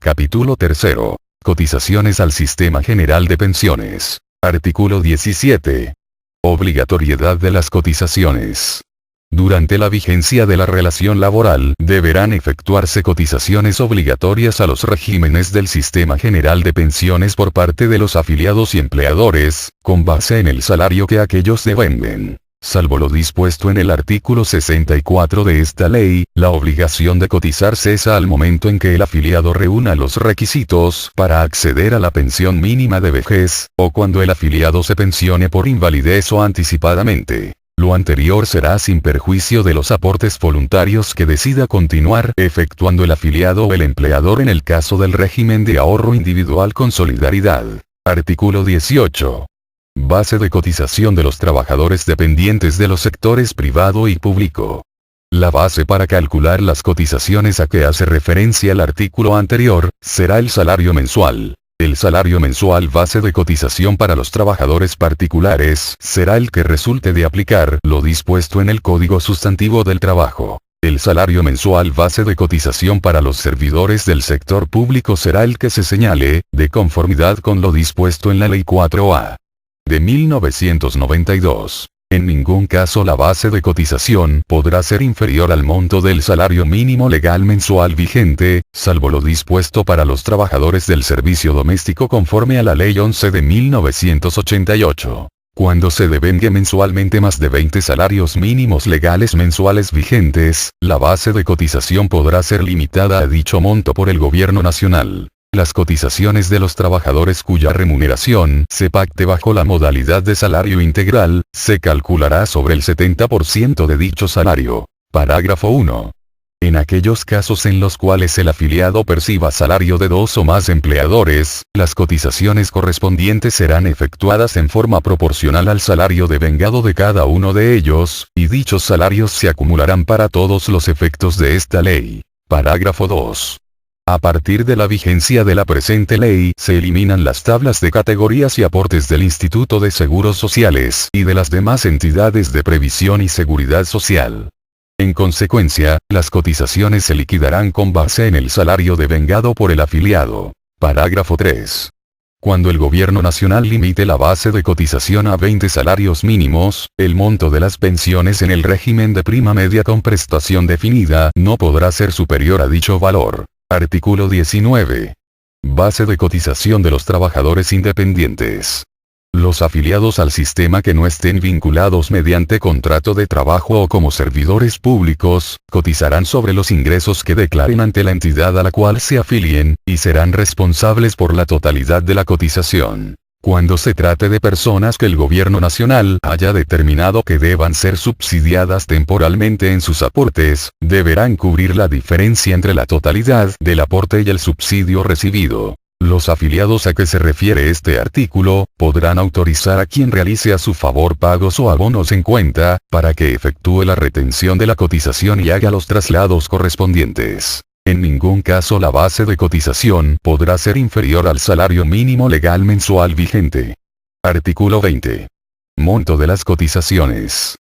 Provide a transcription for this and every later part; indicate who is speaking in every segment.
Speaker 1: Capítulo 3. Cotizaciones al Sistema General de Pensiones. Artículo 17. Obligatoriedad de las cotizaciones. Durante la vigencia de la relación laboral, deberán efectuarse cotizaciones obligatorias a los regímenes del Sistema General de Pensiones por parte de los afiliados y empleadores, con base en el salario que aquellos devenguen. Salvo lo dispuesto en el artículo 64 de esta ley, la obligación de cotizar cesa al momento en que el afiliado reúna los requisitos para acceder a la pensión mínima de vejez, o cuando el afiliado se pensione por invalidez o anticipadamente. Lo anterior será sin perjuicio de los aportes voluntarios que decida continuar efectuando el afiliado o el empleador en el caso del régimen de ahorro individual con solidaridad. Artículo 18. Base de cotización de los trabajadores dependientes de los sectores privado y público. La base para calcular las cotizaciones a que hace referencia el artículo anterior, será el salario mensual. El salario mensual base de cotización para los trabajadores particulares será el que resulte de aplicar lo dispuesto en el Código Sustantivo del Trabajo. El salario mensual base de cotización para los servidores del sector público será el que se señale, de conformidad con lo dispuesto en la Ley 4A de 1992. En ningún caso la base de cotización podrá ser inferior al monto del salario mínimo legal mensual vigente, salvo lo dispuesto para los trabajadores del servicio doméstico conforme a la Ley 11 de 1988. Cuando se devengue mensualmente más de 20 salarios mínimos legales mensuales vigentes, la base de cotización podrá ser limitada a dicho monto por el Gobierno Nacional. Las cotizaciones de los trabajadores cuya remuneración se pacte bajo la modalidad de salario integral, se calculará sobre el 70% de dicho salario. Parágrafo 1. En aquellos casos en los cuales el afiliado perciba salario de 2 o más empleadores, las cotizaciones correspondientes serán efectuadas en forma proporcional al salario devengado de cada uno de ellos, y dichos salarios se acumularán para todos los efectos de esta ley. Parágrafo 2. A partir de la vigencia de la presente ley, se eliminan las tablas de categorías y aportes del Instituto de Seguros Sociales y de las demás entidades de previsión y seguridad social. En consecuencia, las cotizaciones se liquidarán con base en el salario devengado por el afiliado. Parágrafo 3. Cuando el Gobierno Nacional limite la base de cotización a 20 salarios mínimos, el monto de las pensiones en el régimen de prima media con prestación definida no podrá ser superior a dicho valor. Artículo 19. Base de cotización de los trabajadores independientes. Los afiliados al sistema que no estén vinculados mediante contrato de trabajo o como servidores públicos, cotizarán sobre los ingresos que declaren ante la entidad a la cual se afilien, y serán responsables por la totalidad de la cotización. Cuando se trate de personas que el Gobierno Nacional haya determinado que deban ser subsidiadas temporalmente en sus aportes, deberán cubrir la diferencia entre la totalidad del aporte y el subsidio recibido. Los afiliados a que se refiere este artículo, podrán autorizar a quien realice a su favor pagos o abonos en cuenta, para que efectúe la retención de la cotización y haga los traslados correspondientes. En ningún caso la base de cotización podrá ser inferior al salario mínimo legal mensual vigente. Artículo 20. Monto de las cotizaciones.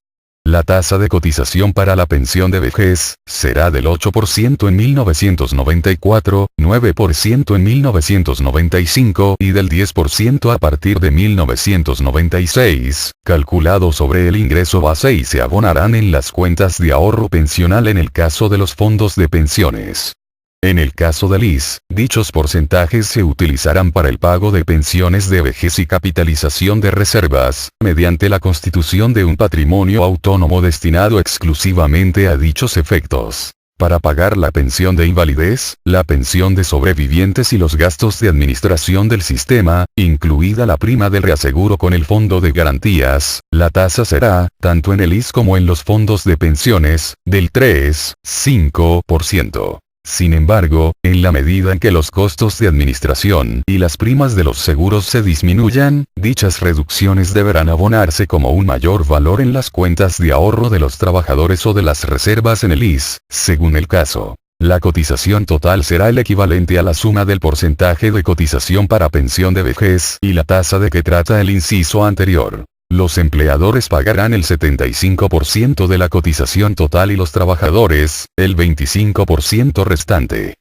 Speaker 1: La tasa de cotización para la pensión de vejez será del 8% en 1994, 9% en 1995 y del 10% a partir de 1996, calculado sobre el ingreso base y se abonarán en las cuentas de ahorro pensional en el caso de los fondos de pensiones. En el caso del IS, dichos porcentajes se utilizarán para el pago de pensiones de vejez y capitalización de reservas, mediante la constitución de un patrimonio autónomo destinado exclusivamente a dichos efectos. Para pagar la pensión de invalidez, la pensión de sobrevivientes y los gastos de administración del sistema, incluida la prima del reaseguro con el fondo de garantías, la tasa será, tanto en el IS como en los fondos de pensiones, del 3,5%. Sin embargo, en la medida en que los costos de administración y las primas de los seguros se disminuyan, dichas reducciones deberán abonarse como un mayor valor en las cuentas de ahorro de los trabajadores o de las reservas en el IS, según el caso. La cotización total será el equivalente a la suma del porcentaje de cotización para pensión de vejez y la tasa de que trata el inciso anterior. Los empleadores pagarán el 75% de la cotización total y los trabajadores, el 25% restante.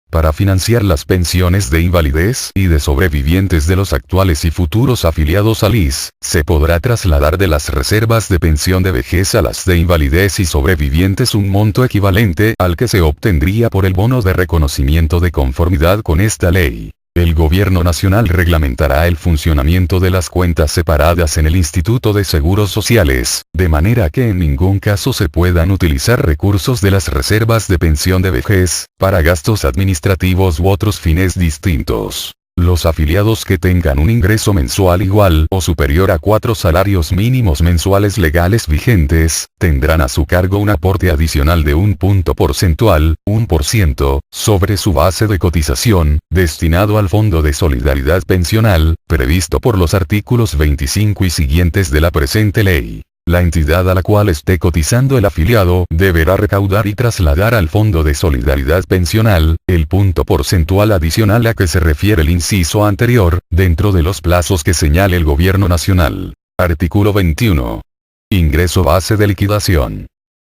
Speaker 1: para financiar las pensiones de invalidez y de sobrevivientes de los actuales y futuros afiliados al IS, se podrá trasladar de las reservas de pensión de vejez a las de invalidez y sobrevivientes un monto equivalente al que se obtendría por el bono de reconocimiento de conformidad con esta ley. El Gobierno Nacional reglamentará el funcionamiento de las cuentas separadas en el Instituto de Seguros Sociales, de manera que en ningún caso se puedan utilizar recursos de las reservas de pensión de vejez, para gastos administrativos u otros fines distintos. Los afiliados que tengan un ingreso mensual igual o superior a 4 salarios mínimos mensuales legales vigentes, tendrán a su cargo un aporte adicional de un punto porcentual, 1%, sobre su base de cotización, destinado al Fondo de Solidaridad Pensional, previsto por los artículos 25 y siguientes de la presente ley. La entidad a la cual esté cotizando el afiliado deberá recaudar y trasladar al Fondo de Solidaridad Pensional, el punto porcentual adicional a que se refiere el inciso anterior, dentro de los plazos que señale el Gobierno Nacional. Artículo 21. Ingreso base de liquidación.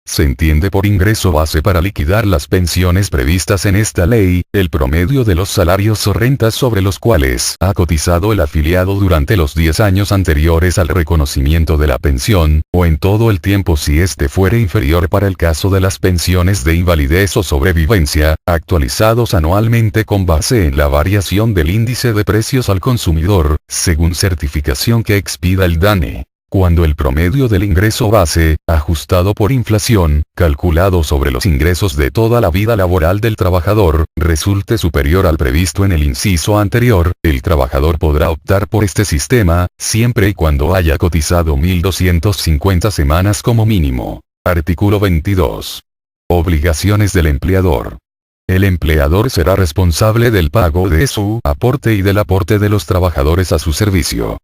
Speaker 1: Se entiende por ingreso base para liquidar las pensiones previstas en esta ley, el promedio de los salarios o rentas sobre los cuales ha cotizado el afiliado durante los 10 años anteriores al reconocimiento de la pensión, o en todo el tiempo si éste fuere inferior para el caso de las pensiones de invalidez o sobrevivencia, actualizados anualmente con base en la variación del índice de precios al consumidor, según certificación que expida el DANE. Cuando el promedio del ingreso base, ajustado por inflación, calculado sobre los ingresos de toda la vida laboral del trabajador, resulte superior al previsto en el inciso anterior, el trabajador podrá optar por este sistema, siempre y cuando haya cotizado 1.250 semanas como mínimo. Artículo 22. Obligaciones del empleador. El empleador será responsable del pago de su aporte y del aporte de los trabajadores a su servicio.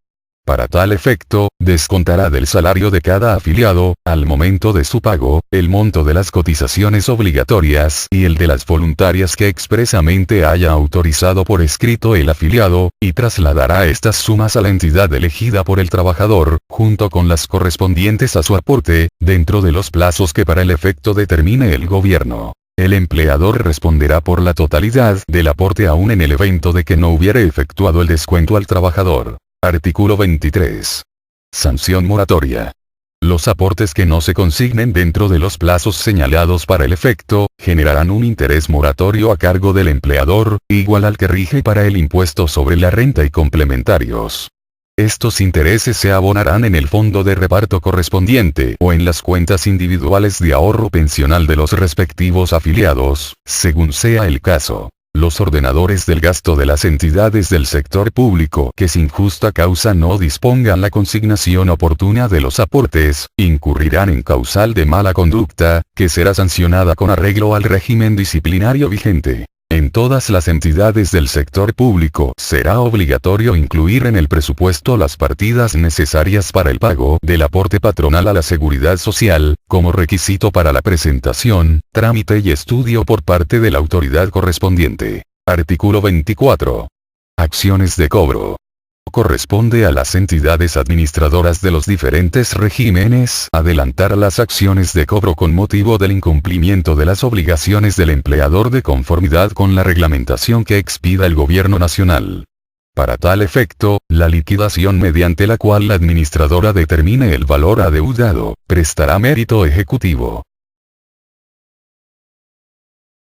Speaker 1: Para tal efecto, descontará del salario de cada afiliado, al momento de su pago, el monto de las cotizaciones obligatorias y el de las voluntarias que expresamente haya autorizado por escrito el afiliado, y trasladará estas sumas a la entidad elegida por el trabajador, junto con las correspondientes a su aporte, dentro de los plazos que para el efecto determine el gobierno. El empleador responderá por la totalidad del aporte aún en el evento de que no hubiere efectuado el descuento al trabajador. Artículo 23. Sanción moratoria. Los aportes que no se consignen dentro de los plazos señalados para el efecto, generarán un interés moratorio a cargo del empleador, igual al que rige para el impuesto sobre la renta y complementarios. Estos intereses se abonarán en el fondo de reparto correspondiente o en las cuentas individuales de ahorro pensional de los respectivos afiliados, según sea el caso. Los ordenadores del gasto de las entidades del sector público que sin justa causa no dispongan la consignación oportuna de los aportes, incurrirán en causal de mala conducta, que será sancionada con arreglo al régimen disciplinario vigente. En todas las entidades del sector público será obligatorio incluir en el presupuesto las partidas necesarias para el pago del aporte patronal a la seguridad social, como requisito para la presentación, trámite y estudio por parte de la autoridad correspondiente. Artículo 24. Acciones de cobro. Corresponde a las entidades administradoras de los diferentes regímenes adelantar las acciones de cobro con motivo del incumplimiento de las obligaciones del empleador de conformidad con la reglamentación que expida el Gobierno Nacional. Para tal efecto, la liquidación mediante la cual la administradora determine el valor adeudado, prestará mérito ejecutivo.